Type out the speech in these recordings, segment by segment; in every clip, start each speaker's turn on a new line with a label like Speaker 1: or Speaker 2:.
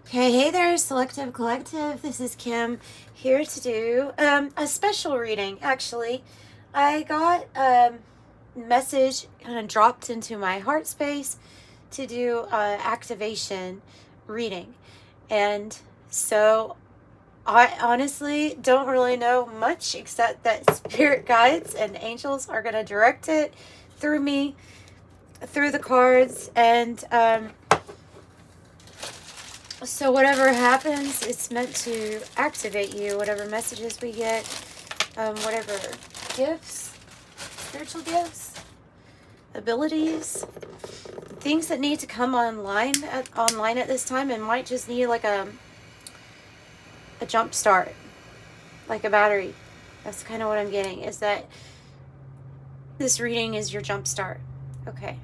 Speaker 1: Okay, hey there, Selective Collective. This is Kim here to do a special reading. Actually, I got a message kind of dropped into my heart space to do activation reading. And so I honestly don't really know much except that spirit guides and angels are going to direct it through me, through the cards, and so whatever happens, it's meant to activate you. Whatever messages we get, whatever gifts, spiritual gifts, abilities, things that need to come online at this time, and might just need like a jump start, like a battery. That's kind of what I'm getting. Is that this reading is your jump start? Okay.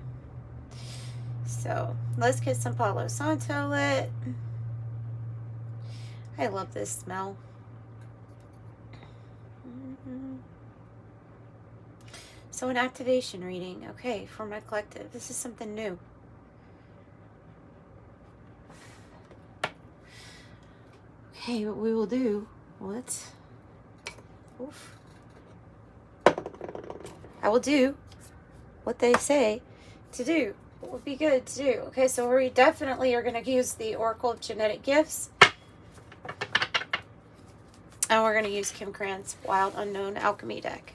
Speaker 1: So let's get some Palo Santo lit. I love this smell. So an activation reading, okay, for my collective. This is something new. Okay, what we will do, I will do what they say to do. What would be good to do? Okay, so we definitely are going to use the Oracle of Genetic Gifts. And we're going to use Kim Cran's Wild Unknown Alchemy deck.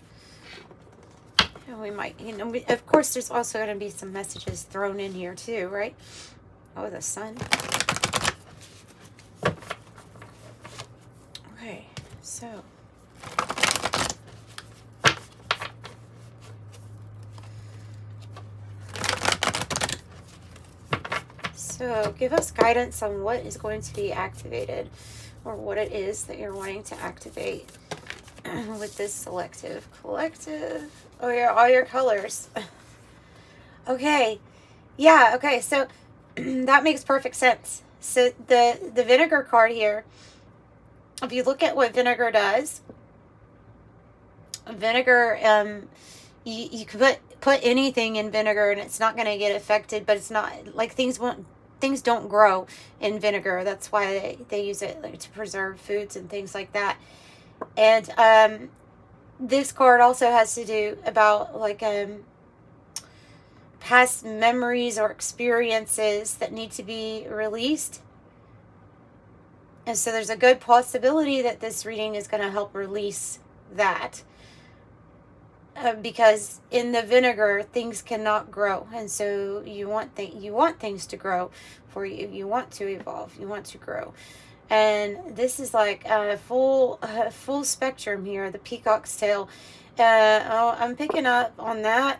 Speaker 1: And we might, of course, there's also going to be some messages thrown in here too, right? Oh, the sun. Okay, so. So give us guidance on what is going to be activated, or what it is that you're wanting to activate with this selective collective. Oh yeah, all your colors. Okay. Yeah, okay, so that makes perfect sense. So the vinegar card here, if you look at what vinegar does, vinegar, you could put anything in vinegar and it's not going to get affected, but it's not like things don't grow in vinegar. That's why they use it like to preserve foods and things like that. And this card also has to do about like past memories or experiences that need to be released. And so there's a good possibility that this reading is going to help release that. Because in the vinegar, things cannot grow, and so you want things to grow for you. You want to evolve. You want to grow, and this is like a full spectrum here. The peacock's tail. I'm picking up on that.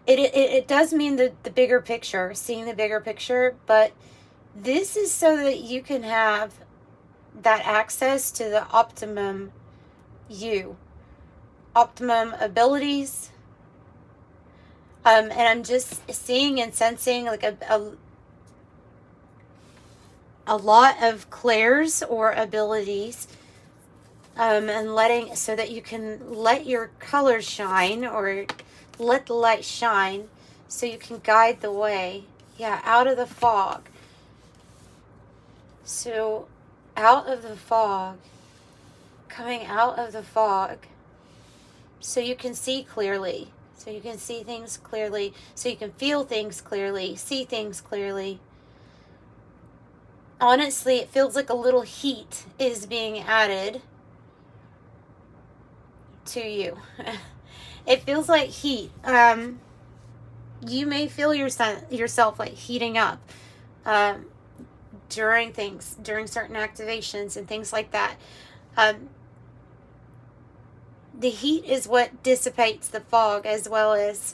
Speaker 1: It does mean the bigger picture, seeing the bigger picture, but this is so that you can have that access to the optimum optimum abilities, and I'm just seeing and sensing like a lot of clairs or abilities, and letting, so that you can let your colors shine, or let the light shine, so you can guide the way, out of the fog. So out of the fog, coming out of the fog, so you can see clearly, so you can see things clearly, so you can feel things clearly, see things clearly. Honestly, it feels like a little heat is being added to you. It feels like heat. You may feel yourself like heating up during certain activations and things like that. The heat is what dissipates the fog, as well as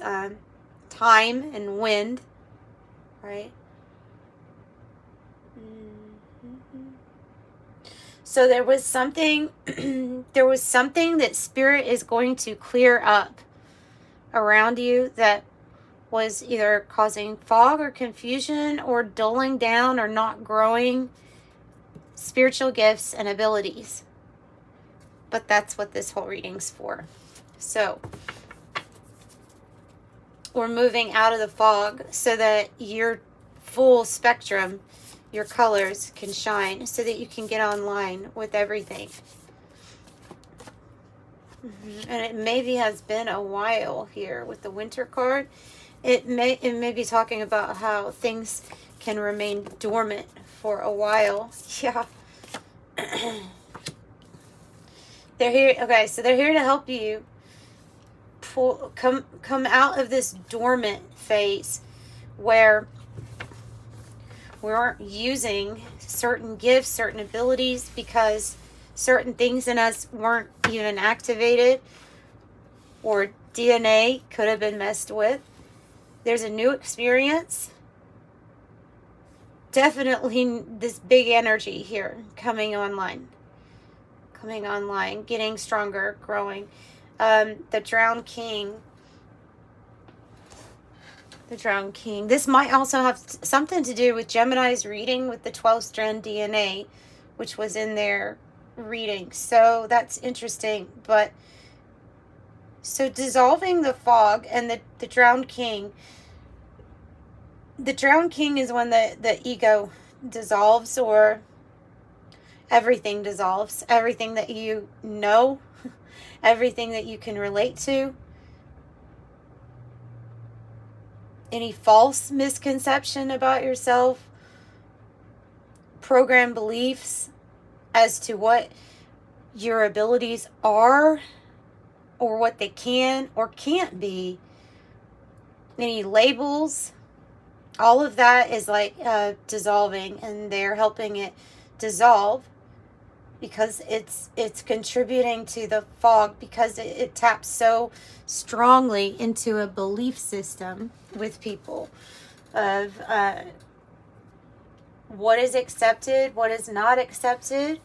Speaker 1: time and wind, right? So there was something that Spirit is going to clear up around you that was either causing fog or confusion, or dulling down, or not growing spiritual gifts and abilities. But that's what this whole reading's for. So we're moving out of the fog so that you're full spectrum, your colors can shine so that you can get online with everything. And it maybe has been a while here with the winter card. It may be talking about how things can remain dormant for a while. Yeah. They're here. Okay, so they're here to help you come out of this dormant phase where we aren't using certain gifts, certain abilities, because certain things in us weren't even activated, or DNA could have been messed with. There's a new experience. Definitely this big energy here coming online. Getting stronger, growing. The Drowned King. The Drowned King. This might also have something to do with Gemini's reading with the 12-strand DNA, which was in their reading. So that's interesting. But so dissolving the fog and the Drowned King. The Drowned King is when the ego dissolves, or everything dissolves. Everything that you know, everything that you can relate to. Any false misconception about yourself, programmed beliefs as to what your abilities are, or what they can or can't be, any labels, all of that is like dissolving, and they're helping it dissolve because it's contributing to the fog, because it taps so strongly into a belief system with people of what is accepted, what is not accepted.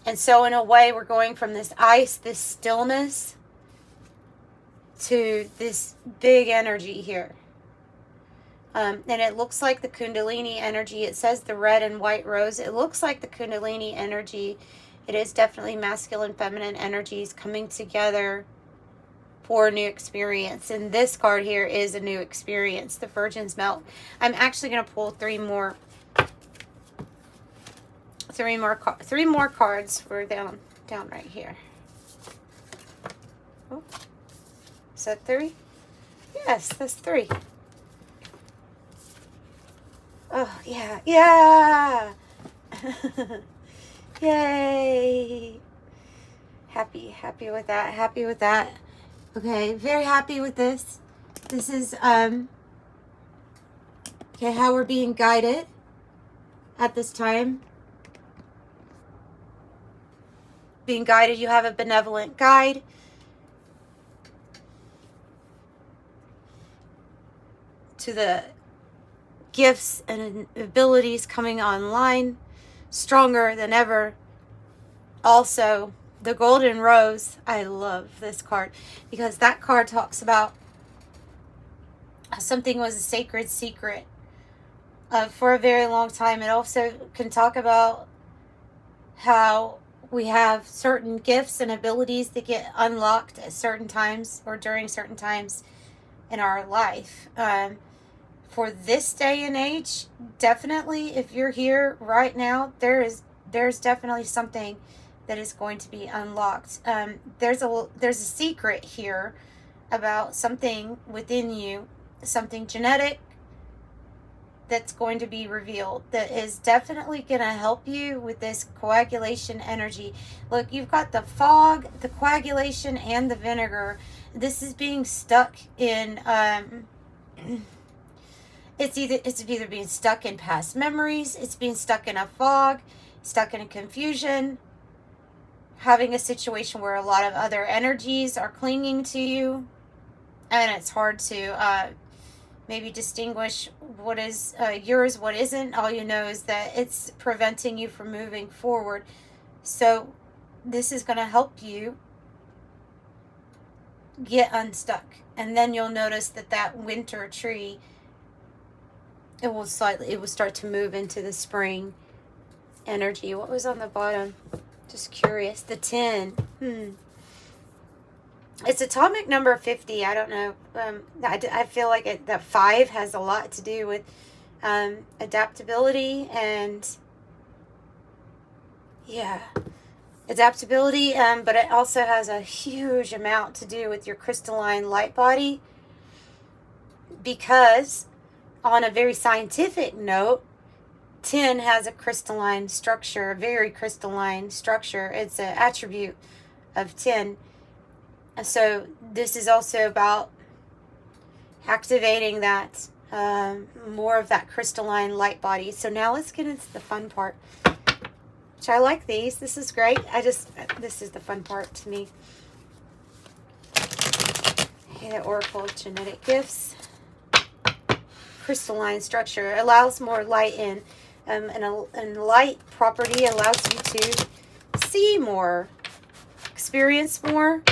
Speaker 1: And so in a way, we're going from this ice, this stillness, to this big energy here. And it looks like the Kundalini energy. It says the red and white rose. It looks like the Kundalini energy. It is definitely masculine, feminine energies coming together for a new experience. And this card here is a new experience, the Virgin's Milk. I'm actually going to pull three more cards. We're down right here. Oh. Is that 3? Yes, that's 3. Oh, yeah. Yeah! Yay! Happy with that. Happy with that. Okay, very happy with this. This is, okay, how we're being guided at this time. Being guided, you have a benevolent guide. To the gifts and abilities coming online stronger than ever. Also, the Golden Rose. I love this card because that card talks about something was a sacred secret for a very long time. It also can talk about how we have certain gifts and abilities that get unlocked at certain times or during certain times in our life. For this day and age, definitely, if you're here right now, there's definitely something that is going to be unlocked. There's a secret here about something within you, something genetic that's going to be revealed, that is definitely going to help you with this coagulation energy. Look, you've got the fog, the coagulation, and the vinegar. This is being stuck in it's either being stuck in past memories, it's being stuck in a fog, stuck in a confusion, having a situation where a lot of other energies are clinging to you, and it's hard to maybe distinguish what is yours, what isn't. All you know is that it's preventing you from moving forward. So this is going to help you get unstuck. And then you'll notice that winter tree, it will start to move into the spring energy. What was on the bottom? Just curious. The 10. It's atomic number 50. I don't know. I feel like that 5 has a lot to do with adaptability and, yeah, adaptability, but it also has a huge amount to do with your crystalline light body, because on a very scientific note, 10 has a crystalline structure, a very crystalline structure. It's an attribute of 10. So this is also about activating that, more of that crystalline light body. So now let's get into the fun part, which I like these. This is great. This is the fun part to me. Okay, the Oracle of Genetic Gifts. Crystalline structure allows more light in, and light property allows you to see more, experience more,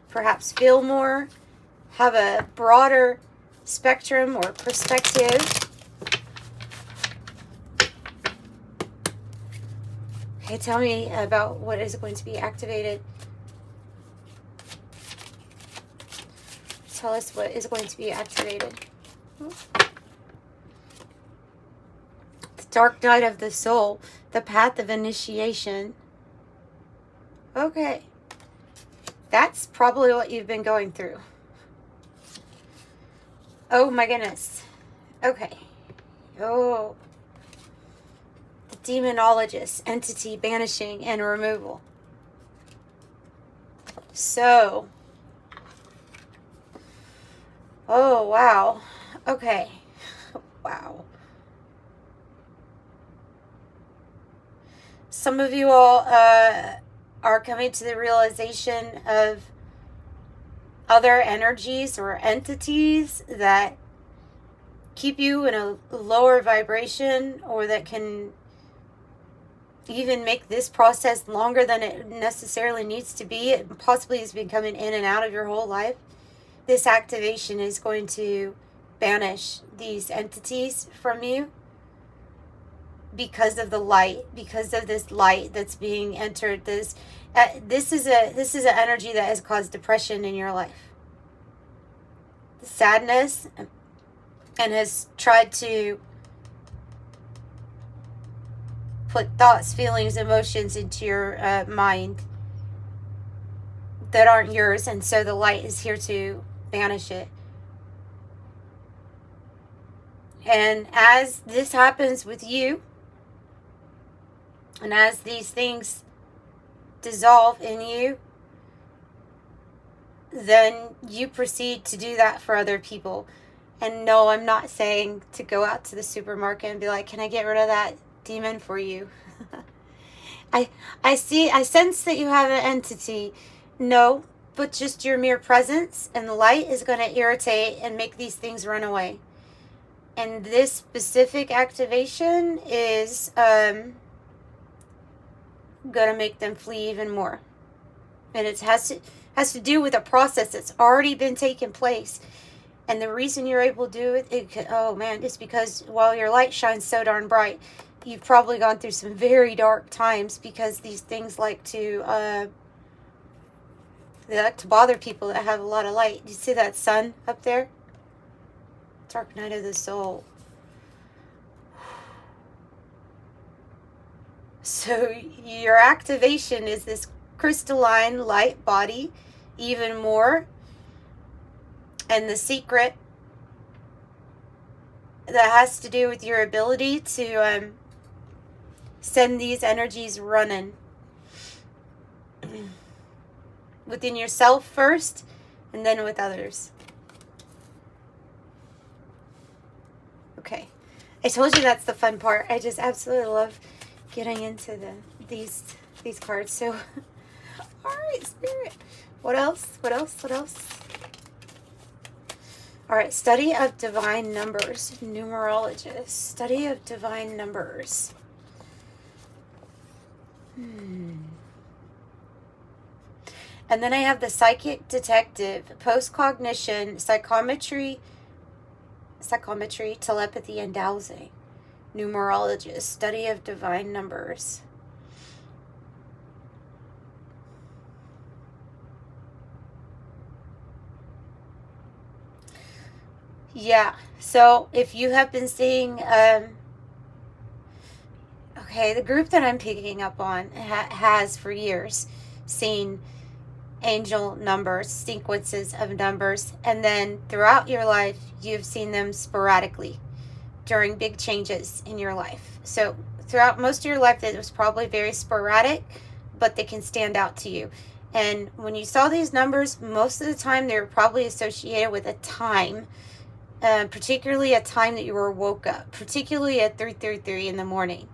Speaker 1: perhaps feel more, have a broader spectrum or perspective. Okay, tell me about what is going to be activated. Tell us what is going to be activated. The dark night of the soul, the path of initiation. Okay. That's probably what you've been going through. Oh my goodness. Okay. Oh. The demonologist, entity, banishing, and removal. So. Oh, wow. Okay. Wow. Some of you all are coming to the realization of other energies or entities that keep you in a lower vibration, or that can even make this process longer than it necessarily needs to be. It possibly has been coming in and out of your whole life. This activation is going to banish these entities from you because of the light, because of this light that's being entered. This is an energy that has caused depression in your life, sadness, and has tried to put thoughts, feelings, emotions into your mind that aren't yours, and so the light is here to banish it. And as this happens with you, and as these things dissolve in you, then you proceed to do that for other people. And no, I'm not saying to go out to the supermarket and be like, can I get rid of that demon for you? I sense that you have an entity. No, but just your mere presence and the light is going to irritate and make these things run away. And this specific activation is going to make them flee even more. And it has to do with a process that's already been taking place. And the reason you're able to do it, it's because while your light shines so darn bright, you've probably gone through some very dark times, because these things like to bother people that have a lot of light. You see that sun up there? Dark night of the soul. So your activation is this crystalline light body even more. And the secret that has to do with your ability to send these energies running within yourself first, and then with others. Okay, I told you that's the fun part. I just absolutely love getting into these cards. So, all right, Spirit. What else? All right, study of divine numbers. Numerologist. Study of divine numbers. And then I have the psychic detective, post-cognition, psychometry, telepathy, and dowsing. Numerologist. Study of divine numbers. Yeah. So if you have been seeing, okay, the group that I'm picking up on has for years seen angel numbers, sequences of numbers, and then throughout your life, you've seen them sporadically during big changes in your life. So throughout most of your life, it was probably very sporadic, but they can stand out to you. And when you saw these numbers, most of the time they were probably associated with a time, particularly a time that you were woke up, particularly at 3:33 in the morning.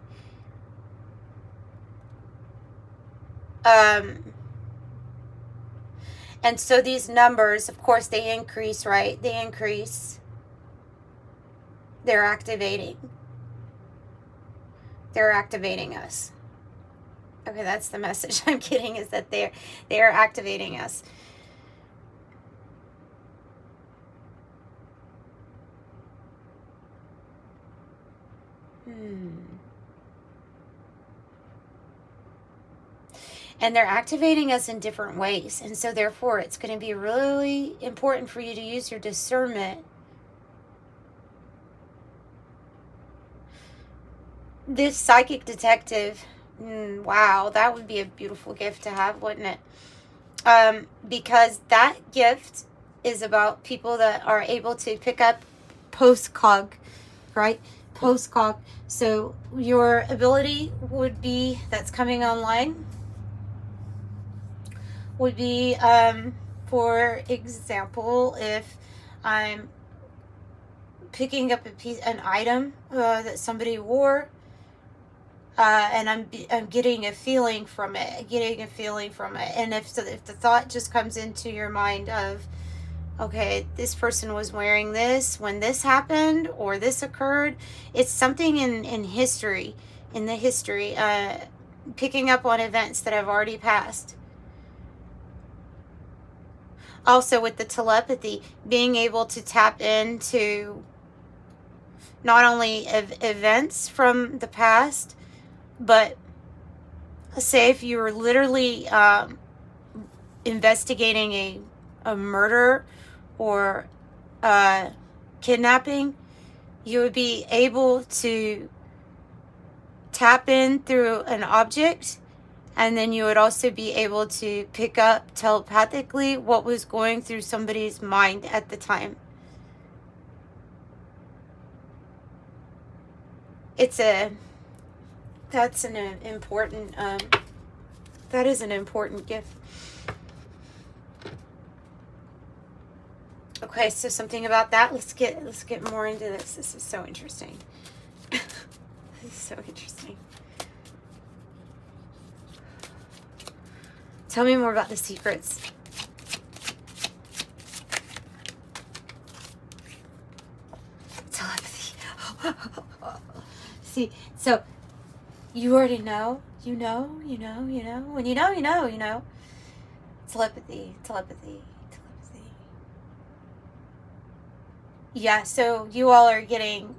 Speaker 1: And so these numbers, of course, they increase, right? They increase. They're activating. They're activating us. Okay, that's the message I'm getting, is that they are activating us. And they're activating us in different ways. And so therefore, it's going to be really important for you to use your discernment. This psychic detective, wow, that would be a beautiful gift to have, wouldn't it? Because that gift is about people that are able to pick up post-cog, right? Post-cog. So your ability would be, that's coming online, would be, for example, if I'm picking up an item that somebody wore, and I'm getting a feeling from it, and if the thought just comes into your mind of, okay, this person was wearing this when this happened or this occurred, it's something in history, picking up on events that have already passed. Also with the telepathy, being able to tap into not only events from the past, but say if you were literally investigating a murder or kidnapping, you would be able to tap in through an object, and then you would also be able to pick up telepathically what was going through somebody's mind at the time. That's an important, that is an important gift. Okay, so something about that. Let's get more into this. This is so interesting. This is so interesting. Tell me more about the secrets. Telepathy. See, so you already know. You know. When you know, you know, you know. Telepathy. Yeah, so you all are getting,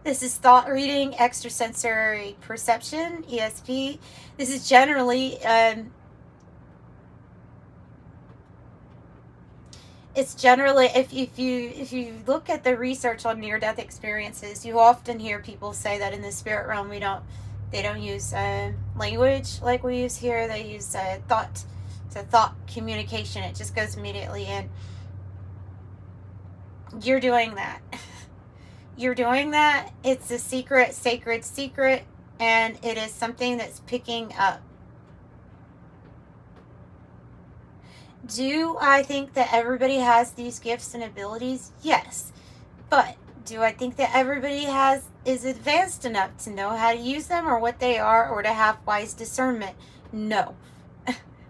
Speaker 1: this is thought reading, extrasensory perception, ESP. This is generally, it's generally, if you look at the research on near-death experiences, you often hear people say that in the spirit realm they don't use language like we use here. They use thought. It's a thought communication. It just goes immediately in. You're doing that. You're doing that. It's a secret, sacred secret, and it is something that's picking up. Do I think that everybody has these gifts and abilities? Yes. But do I think that everybody is advanced enough to know how to use them or what they are, or to have wise discernment? No.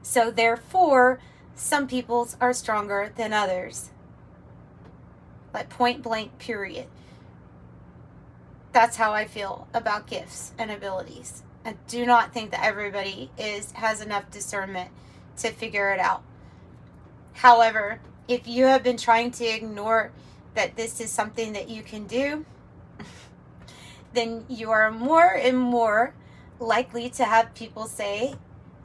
Speaker 1: So therefore, some people's are stronger than others. Like point blank, period. That's how I feel about gifts and abilities. I do not think that everybody has enough discernment to figure it out. However, if you have been trying to ignore that this is something that you can do, then you are more and more likely to have people say,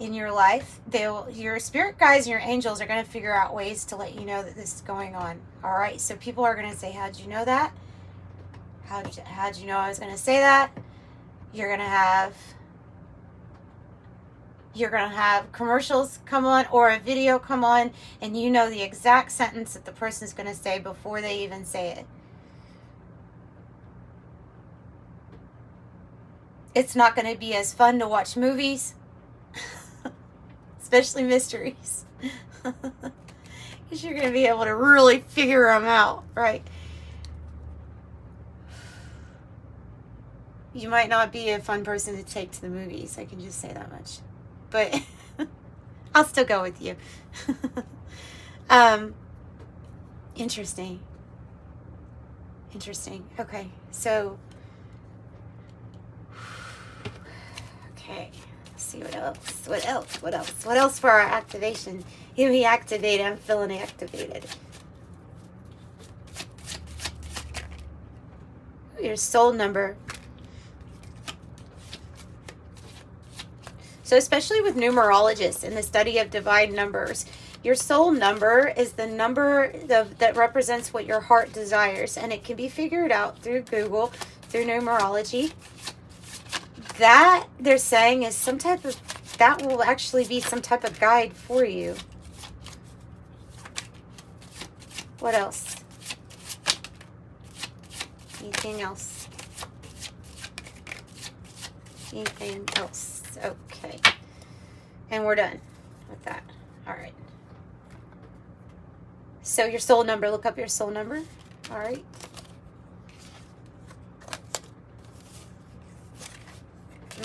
Speaker 1: in your life. Your spirit guides and your angels are going to figure out ways to let you know that this is going on. All right. So people are going to say, how'd you know that? How'd you know I was going to say that? You're going to have commercials come on or a video come on, and you know the exact sentence that the person's going to say before they even say it. It's not going to be as fun to watch movies, especially mysteries, because you're going to be able to really figure them out, right? You might not be a fun person to take to the movies. I can just say that much. But I'll still go with you. Interesting. Okay, so let's see what else for our activation. Give me activated. I'm feeling activated. Your soul number. So especially with numerologists in the study of divine numbers, your soul number is the number that represents what your heart desires. And it can be figured out through Google, through numerology. That, they're saying, is that will actually be some type of guide for you. What else? Anything else? Anything else? Okay. And we're done with that. All right. So your soul number, look up your soul number. All right.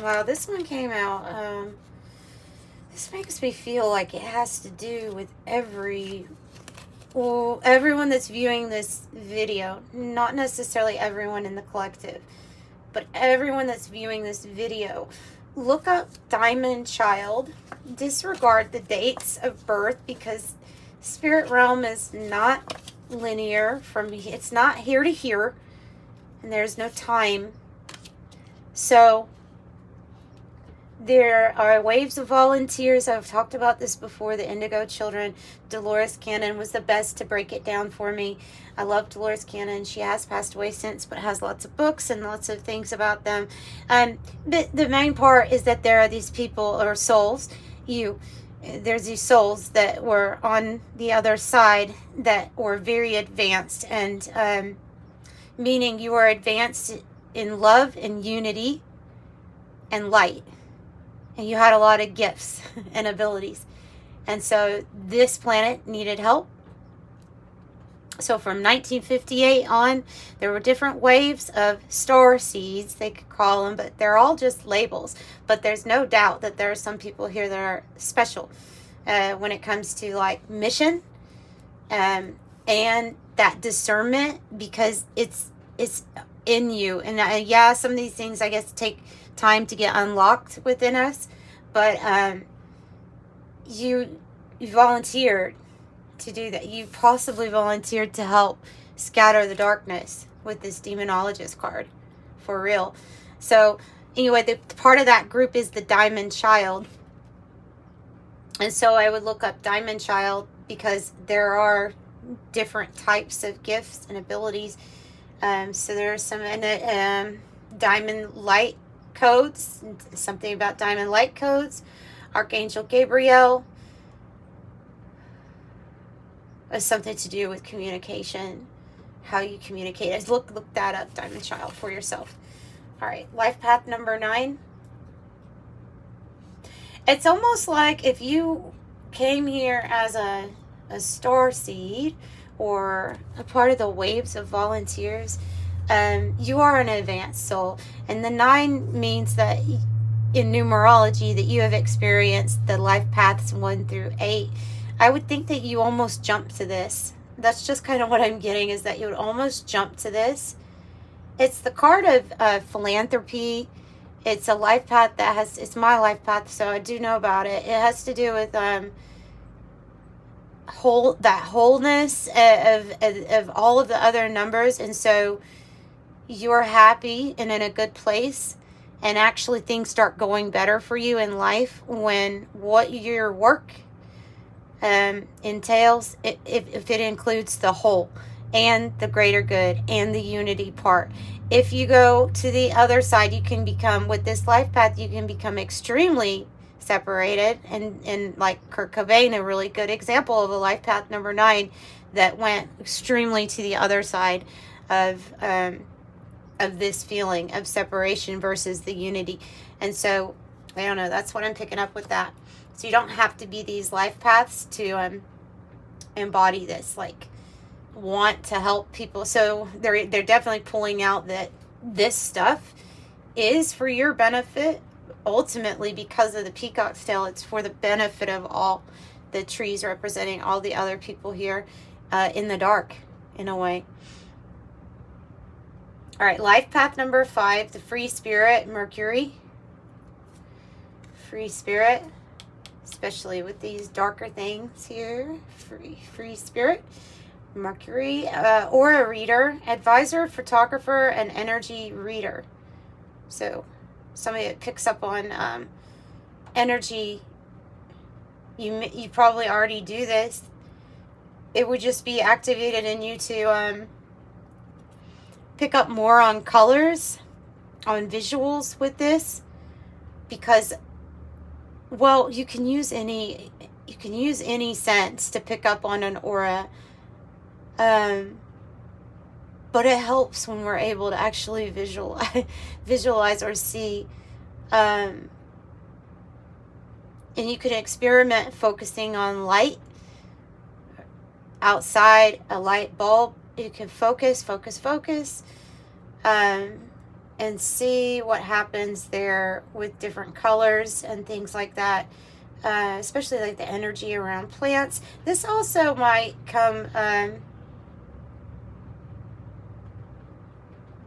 Speaker 1: Wow, this one came out. This makes me feel like it has to do with everyone that's viewing this video. Not necessarily everyone in the collective, but everyone that's viewing this video. Look up Diamond Child. Disregard the dates of birth, because spirit realm is not linear. It's not here to here, and there's no time. So there are waves of volunteers. I've talked about this before. The Indigo Children. Dolores Cannon was the best to break it down for me. I love Dolores Cannon. She has passed away since, but has lots of books and lots of things about them. But the main part is that there are these people, or souls. There's these souls that were on the other side that were very advanced, and meaning you are advanced in love and unity and light. And you had a lot of gifts and abilities. And so this planet needed help. So from 1958 on, there were different waves of star seeds, they could call them, but they're all just labels. But there's no doubt that there are some people here that are special when it comes to like mission and that discernment, because it's in you. And yeah, some of these things, I guess, take time to get unlocked within us, but you volunteered to do that. You possibly volunteered to help scatter the darkness with this demonologist card, for real. So anyway, the part of that group is the Diamond Child, and so I would look up Diamond Child, because there are different types of gifts and abilities. So there's some diamond light codes, something about diamond light codes. Archangel Gabriel is something to do with communication, how you communicate. Look that up, Diamond Child, for yourself. All right, life path number 9. It's almost like if you came here as a star seed or a part of the waves of volunteers, you are an advanced soul. And the 9 means that in numerology that you have experienced the life paths 1 through 8. I would think that you almost jump to this. That's just kind of what I'm getting, is that you would almost jump to this. It's the card of philanthropy. It's a life path that it's my life path, so I do know about it. It has to do with wholeness of all of the other numbers, and so you're happy and in a good place, and actually things start going better for you in life when what your work entails, if it includes the whole and the greater good and the unity part. If you go to the other side, you can become, with this life path, you can become extremely separated, and like Kurt Cobain, a really good example of a life path number 9 that went extremely to the other side of this feeling of separation versus the unity. And so I don't know, that's what I'm picking up with that. So you don't have to be these life paths to embody this, like, want to help people. So they're definitely pulling out that this stuff is for your benefit. Ultimately, because of the peacock's tail, it's for the benefit of all the trees representing all the other people here in the dark, in a way. All right, life path number 5, the free spirit, Mercury. Free spirit, especially with these darker things here. Free spirit, Mercury, aura reader, advisor, photographer, and energy reader. So somebody that picks up on energy, you probably already do this. It would just be activated in you to pick up more on colors, on visuals with this, because, well, you can use any sense to pick up on an aura, but it helps when we're able to actually visualize or see, and you can experiment focusing on light outside a light bulb. You can focus, and see what happens there with different colors and things like that, especially like the energy around plants. This also might come,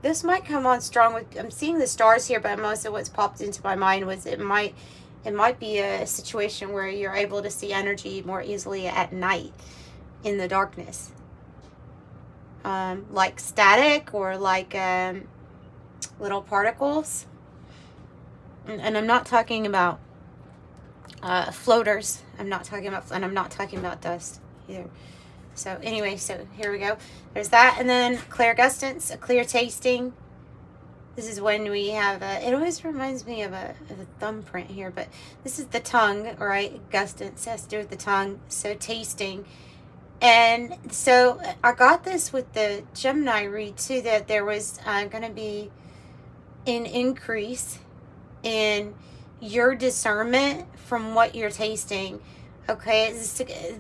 Speaker 1: this might come on strong with, I'm seeing the stars here, but most of what's popped into my mind was it might be a situation where you're able to see energy more easily at night in the darkness. Like static or like little particles. And I'm not talking about floaters. I'm not talking about dust either. So anyway, so here we go. There's that. And then clairgustance, a clear tasting. This is when we have it always reminds me of a thumbprint here, but this is the tongue, right? Gustance has to do with the tongue. So tasting. And so I got this with the Gemini read too, that there was going to be an increase in your discernment from what you're tasting. Okay,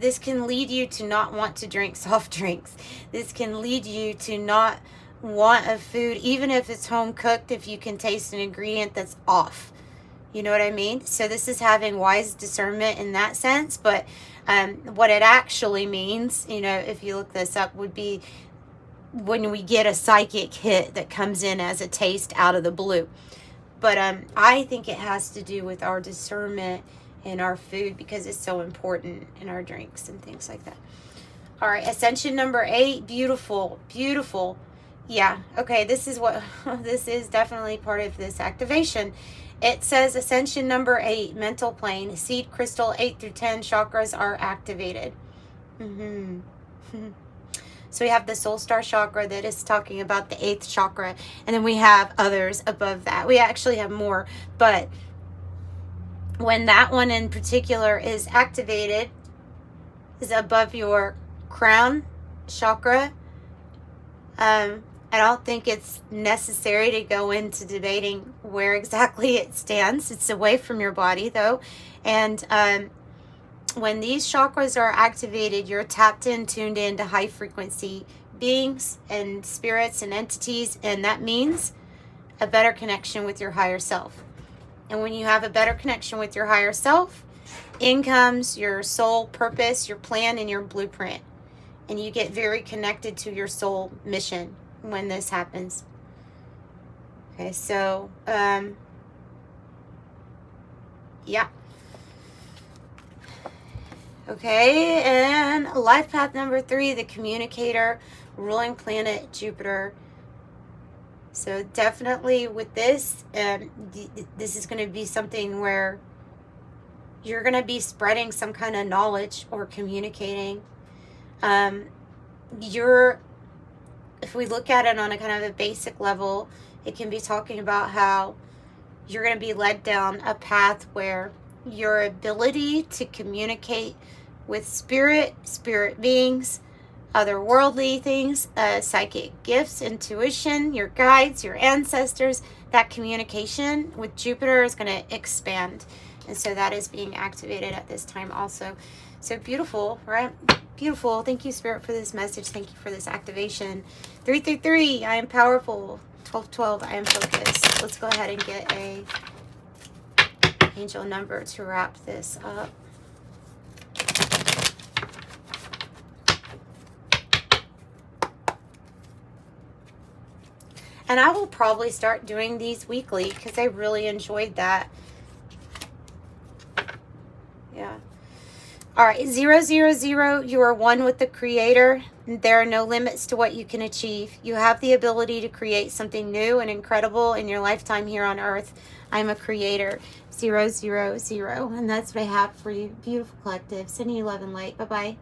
Speaker 1: this can lead you to not want to drink soft drinks. This can lead you to not want a food, even if it's home cooked, if you can taste an ingredient that's off. You know what I mean? So this is having wise discernment in that sense, but what it actually means, you know, if you look this up, would be when we get a psychic hit that comes in as a taste out of the blue. But I think it has to do with our discernment in our food, because it's so important in our drinks and things like that. All right, ascension number 8, beautiful. Yeah, okay, this is definitely part of this activation. It says ascension number 8, mental plane, seed crystal 8 through 10 chakras are activated. So we have the soul star chakra that is talking about the 8th chakra, and then we have others above that. We actually have more, but when that one in particular is activated, is above your crown chakra. I don't think it's necessary to go into debating where exactly it stands. It's away from your body, though. And when these chakras are activated, you're tapped in, tuned in to high frequency beings and spirits and entities. And that means a better connection with your higher self. And when you have a better connection with your higher self, in comes your soul purpose, your plan, and your blueprint. And you get very connected to your soul mission when this happens. Okay, so yeah. Okay, and life path number 3, the communicator, ruling planet Jupiter. So definitely with this, this is going to be something where you're going to be spreading some kind of knowledge or communicating. If we look at it on a kind of a basic level, it can be talking about how you're going to be led down a path where your ability to communicate with spirit beings, otherworldly things, psychic gifts, intuition, your guides, your ancestors, that communication with Jupiter is going to expand. And so that is being activated at this time also. So beautiful, right? Beautiful. Thank you, Spirit, for this message. Thank you for this activation. 333, I am powerful. 1212, I am focused. Let's go ahead and get a angel number to wrap this up. And I will probably start doing these weekly because I really enjoyed that. Yeah. All right, 000, you are one with the Creator. There are no limits to what you can achieve. You have the ability to create something new and incredible in your lifetime here on Earth. I'm a creator. 000. And that's what I have for you. Beautiful collective. Sending you love and light. Bye-bye.